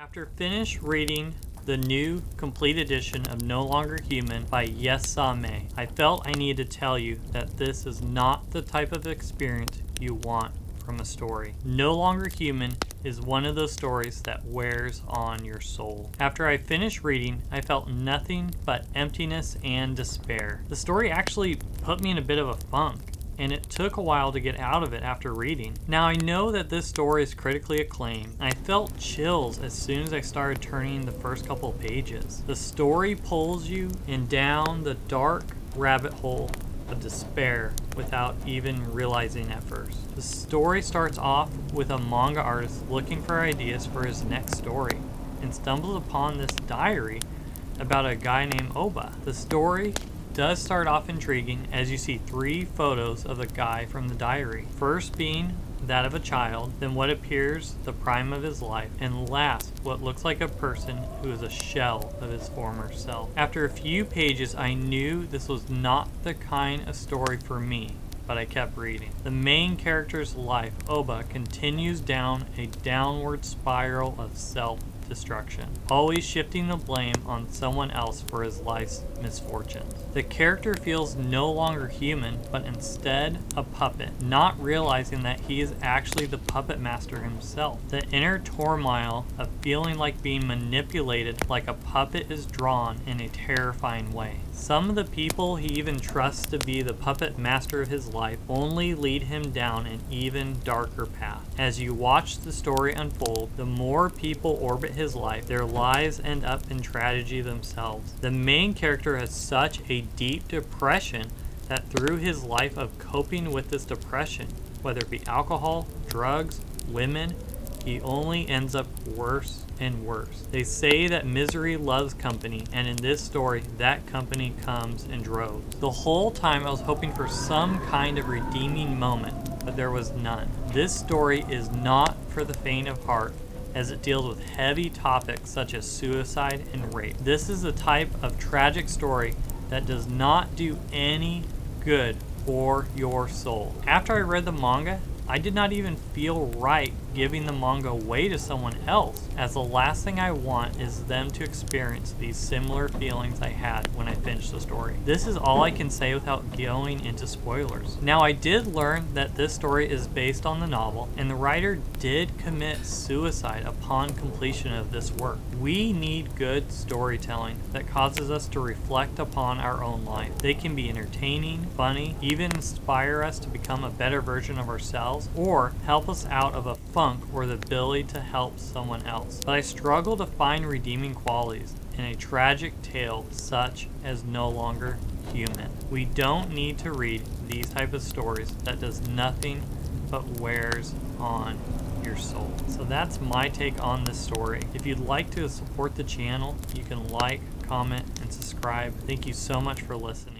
After finish reading the new complete edition of No Longer Human by Usamaru, I felt I needed to tell you that this is not the type of experience you want from a story. No Longer Human is one of those stories that wears on your soul. After I finished reading, I felt nothing but emptiness and despair. The story actually put me in a bit of a funk, and it took a while to get out of it after reading. Now I know that this story is critically acclaimed. I felt chills as soon as I started turning the first couple of pages. The story pulls you in down the dark rabbit hole of despair without even realizing at first. The story starts off with a manga artist looking for ideas for his next story and stumbles upon this diary about a guy named Oba. The story does start off intriguing as you see 3 photos of a guy from the diary. First being that of a child, then what appears the prime of his life, and last what looks like a person who is a shell of his former self. After a few pages, I knew this was not the kind of story for me, but I kept reading. The main character's life, Oba, continues down a downward spiral of self-destruction, always shifting the blame on someone else for his life's misfortunes. The character feels no longer human, but instead a puppet, not realizing that he is actually the puppet master himself. The inner turmoil of feeling like being manipulated like a puppet is drawn in a terrifying way. Some of the people he even trusts to be the puppet master of his life only lead him down an even darker path. As you watch the story unfold, the more people orbit his life, their lives end up in tragedy themselves. The main character has such a deep depression that through his life of coping with this depression, whether it be alcohol, drugs, women, he only ends up worse and worse. They say that misery loves company, and in this story, that company comes in droves. The whole time I was hoping for some kind of redeeming moment, but there was none. This story is not for the faint of heart, as it deals with heavy topics such as suicide and rape. This is the type of tragic story that does not do any good for your soul. After I read the manga, I did not even feel right giving the manga away to someone else, as the last thing I want is them to experience these similar feelings I had when I finished the story. This is all I can say without going into spoilers. Now, I did learn that this story is based on the novel, and the writer did commit suicide upon completion of this work. We need good storytelling that causes us to reflect upon our own life. They can be entertaining, funny, even inspire us to become a better version of ourselves, or help us out of a funk or the ability to help someone else. But I struggle to find redeeming qualities in a tragic tale such as No Longer Human. We don't need to read these type of stories that does nothing but wears on your soul. So that's my take on this story. If you'd like to support the channel, you can like, comment, and subscribe. Thank you so much for listening.